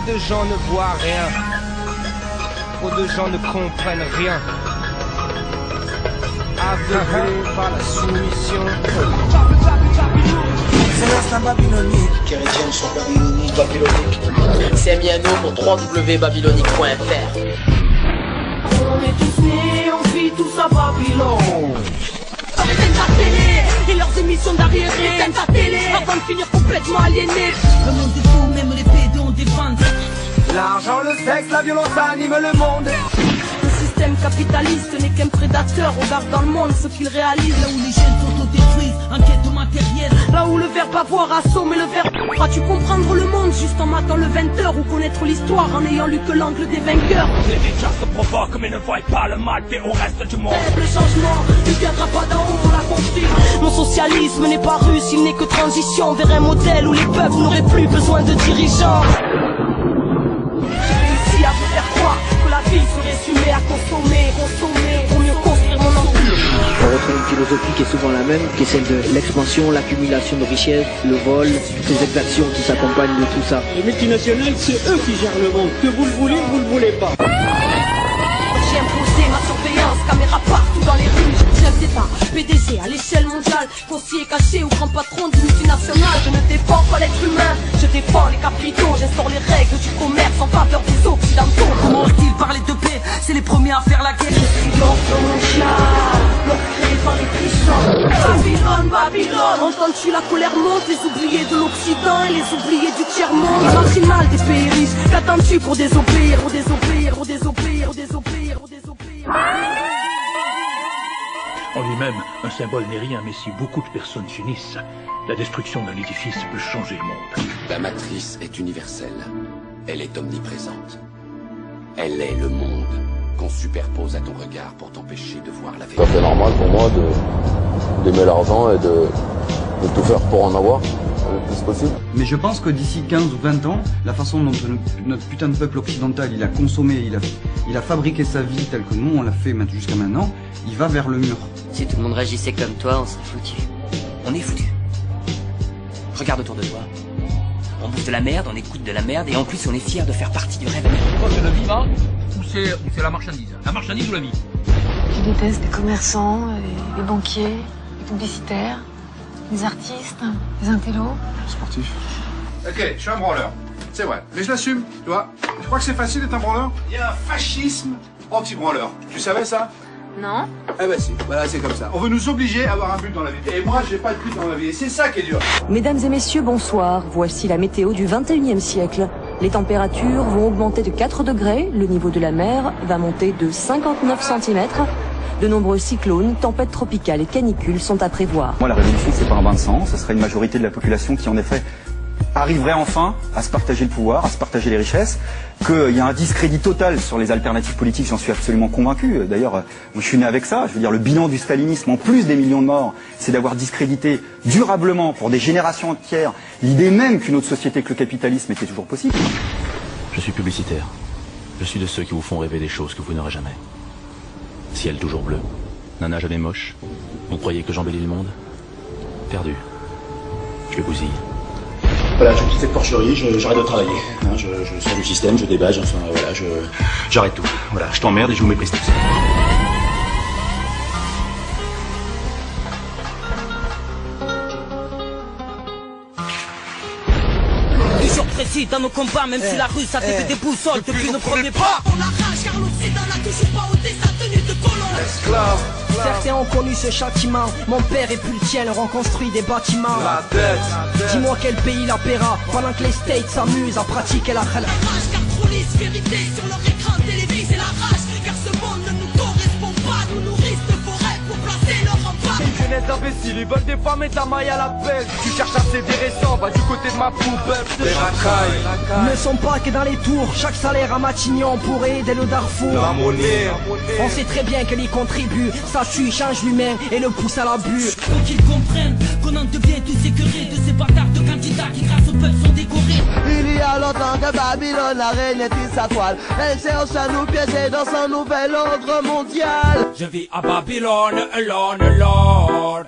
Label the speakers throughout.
Speaker 1: de gens ne voient rien. Trop de gens ne comprennent rien. Aveuglés par la soumission.
Speaker 2: C'est l'instinct babylonique.
Speaker 3: Chrétiennes sont babyloniques, babyloniques.
Speaker 4: C'est Miano pour www.babylonique.fr.
Speaker 5: On est tous nés, on vit tous à Babylone. Avec ta télé et leurs émissions d'arriérés. Éteins ta télé avant de finir complètement aliéné.
Speaker 2: Le monde est faux, même les pédons défendent.
Speaker 1: L'argent, le sexe, la violence anime le monde.
Speaker 5: Le système capitaliste n'est qu'un prédateur. Regarde dans le monde ce qu'il réalise.
Speaker 2: Là où les jeunes s'autodétruisent, en quête de matériel.
Speaker 5: Là où le verbe avoir assommé le verbe. Crois-tu comprendre le monde juste en matant le 20h ou connaître l'histoire en n'ayant lu que l'angle des vainqueurs?
Speaker 6: Les médias se provoquent mais ne voient pas le mal fait au reste du monde.
Speaker 5: Le changement, il viendra pas d'en haut, on l'a compris. Mon socialisme n'est pas russe, il n'est que transition vers un modèle où les peuples n'auraient plus besoin de dirigeants. J'ai réussi à vous faire croire que la vie se résumait à consommer pour mieux construire mon empire.
Speaker 7: On retrouve une philosophie qui est souvent la même, qui est celle de l'expansion, l'accumulation de richesses, le vol, toutes les exactions qui s'accompagnent de tout ça.
Speaker 8: Les multinationales, c'est eux qui gèrent le monde. Que vous le voulez ou vous le voulez pas.
Speaker 5: J'ai imposé ma surveillance, caméra partout dans les rues. Chef d'État, PDG à l'échelle mondiale, conseiller caché ou grand patron d'une multinationale. Je ne défends pas l'être humain, je défends les capitaux. J'instaure les règles du commerce en faveur des occidentaux.
Speaker 2: Comment osent-ils parler de paix? C'est les premiers à faire la guerre.
Speaker 5: L'ordre mondial, l'ordre créé par les puissants. Babylone, Babylone. Entends-tu la colère monte? Les oubliés de l'Occident et les oubliés du tiers-monde. Marginal des pays riches, qu'attends-tu pour désobéir, pour désobéir, pour désobéir, pour désobéir, pour désobéir?
Speaker 6: En lui-même, un symbole n'est rien, mais si beaucoup de personnes s'unissent, la destruction d'un édifice peut changer le monde.
Speaker 9: La matrice est universelle. Elle est omniprésente. Elle est le monde qu'on superpose à ton regard pour t'empêcher de voir la vérité.
Speaker 10: C'est normal pour moi d'aimer l'argent et de tout faire pour en avoir le plus possible.
Speaker 11: Mais je pense que d'ici 15 ou 20 ans, la façon dont notre putain de peuple occidental il a consommé, il a fabriqué sa vie telle que nous on l'a fait jusqu'à maintenant, il va vers le mur.
Speaker 4: Si tout le monde réagissait comme toi, on serait foutu. On est foutu. Regarde autour de toi. On bouffe de la merde, on écoute de la merde, et en plus on est fiers de faire partie du rêve américain.
Speaker 6: C'est le vivant ou c'est la marchandise? La marchandise ou la vie?
Speaker 12: Je déteste les commerçants, les banquiers, les publicitaires, les artistes, les intellos.
Speaker 13: Sportif. Ok, je suis un branleur. C'est vrai, mais je l'assume, tu vois. Tu crois que c'est facile d'être un branleur? Il y a un fascisme anti-branleur. Tu savais ça?
Speaker 12: Non.
Speaker 13: Eh ben si, voilà, c'est comme ça. On veut nous obliger à avoir un but dans la vie. Et moi, j'ai pas de but dans la vie. Et c'est ça qui est dur.
Speaker 14: Mesdames et messieurs, bonsoir. Voici la météo du 21e siècle. Les températures vont augmenter de 4 degrés. Le niveau de la mer va monter de 59 cm. De nombreux cyclones, tempêtes tropicales et canicules sont à prévoir.
Speaker 11: Moi, la révolution, c'est pas un bain de sang. Ce serait une majorité de la population qui, en effet, arriverait enfin à se partager le pouvoir, à se partager les richesses, qu'il y a un discrédit total sur les alternatives politiques, j'en suis absolument convaincu. D'ailleurs, moi je suis né avec ça, je veux dire, le bilan du stalinisme, en plus des millions de morts, c'est d'avoir discrédité durablement pour des générations entières l'idée même qu'une autre société que le capitalisme était toujours possible.
Speaker 15: Je suis publicitaire. Je suis de ceux qui vous font rêver des choses que vous n'aurez jamais. Ciel toujours bleu, nana jamais moche. Vous croyez que j'embellis le monde? Perdu. Je le bousille.
Speaker 3: Voilà, je quitte cette porcherie, j'arrête de travailler. Hein, je sors du système, je débâche, enfin voilà, j'arrête tout. Voilà, je t'emmerde et je vous méprise tous.
Speaker 2: Toujours précis dans nos combats, même si la rue ça fait des boussoles depuis nos premiers pas.
Speaker 5: On arrache car l'Occident n'a toujours pas ôté sa tenue de colon.
Speaker 1: Esclave.
Speaker 16: Certains ont connu ce châtiment. Mon père et puis le tien leur ont construit des bâtiments.
Speaker 1: La dette.
Speaker 16: Dis-moi quel pays la paiera pendant que les States s'amusent à pratiquer la halal.
Speaker 5: La rage car trop lisse, vérité sur leur écran télévisé. La rage car ce monde ne nous correspond pas. Nous nourrissent de vos rêves pour placer leur rempart.
Speaker 1: Une jeunesse d'imbéciles, ils veulent des femmes et de la maille à la pelle. Tu cherches à céder récent, va du côté de ma poubelle. Les racailles
Speaker 16: ne sont pas que dans les tours. Chaque salaire à Matignon pour aider le Darfour.
Speaker 1: La monnaie.
Speaker 16: On sait très bien qu'elle y contribue. Ça tue, change l'humain et le pousse à l'abus.
Speaker 2: Faut qu'ils comprennent qu'on en devient tous écœurés de ces bâtards de candidats qui grâce au peuple sont décorés.
Speaker 17: Il y a longtemps que Babylone, la reine est sa toile. Elle cherche à nous piéger dans son nouvel ordre mondial.
Speaker 6: Je vis à Babylone, alone, Lord.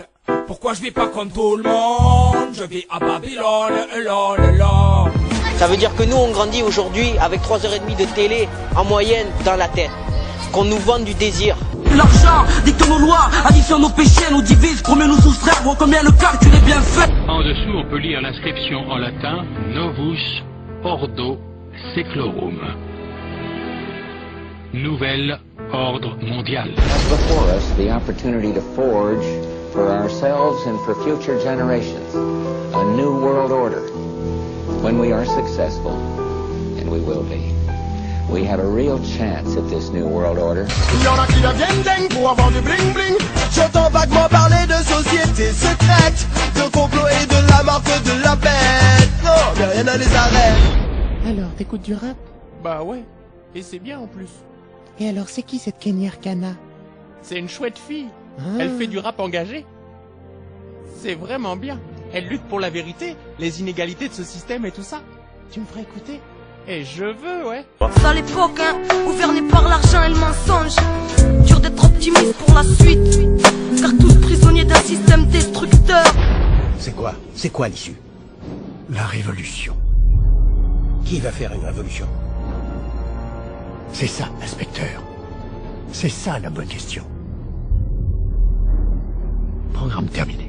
Speaker 6: Pourquoi je vis pas comme tout le monde? Je vis à Babylone, alone, Lord.
Speaker 7: Ça veut dire que nous, on grandit aujourd'hui avec 3h30 de télé en moyenne dans la tête. Qu'on nous vende du désir.
Speaker 5: L'argent dicte nos lois, additionne nos péchés, nous divise pour mieux nous soustraire, voit combien le calcul est bien fait.
Speaker 6: En dessous, on peut lire l'inscription en latin Novus Ordo Seclorum. Nouvel ordre mondial.
Speaker 18: Before us, the opportunity to forge for ourselves and for future generations a new world order. When we are successful, and we will be, we have a real chance at this new world order.
Speaker 17: Il y en a qui deviennent dingues pour avoir du bling bling. J'entends vaguement parler de société secrète, de complot et de la marque de la bête. Non, mais rien à les arrêter.
Speaker 19: Alors, t'écoutes du rap? Bah ouais, et c'est bien en plus. Et alors, c'est qui cette Kenny Arcana? C'est une chouette fille. Elle fait du rap engagé. C'est vraiment bien. Elle lutte pour la vérité, les inégalités de ce système et tout ça. Tu me ferais écouter? Et je veux, ouais.
Speaker 5: C'est à l'époque, hein, gouverné par l'argent et le mensonge. Dur d'être optimiste pour la suite, car tous prisonniers d'un système destructeur.
Speaker 20: C'est quoi l'issue? La révolution. Qui va faire une révolution? C'est ça, inspecteur. C'est ça la bonne question. Programme terminé.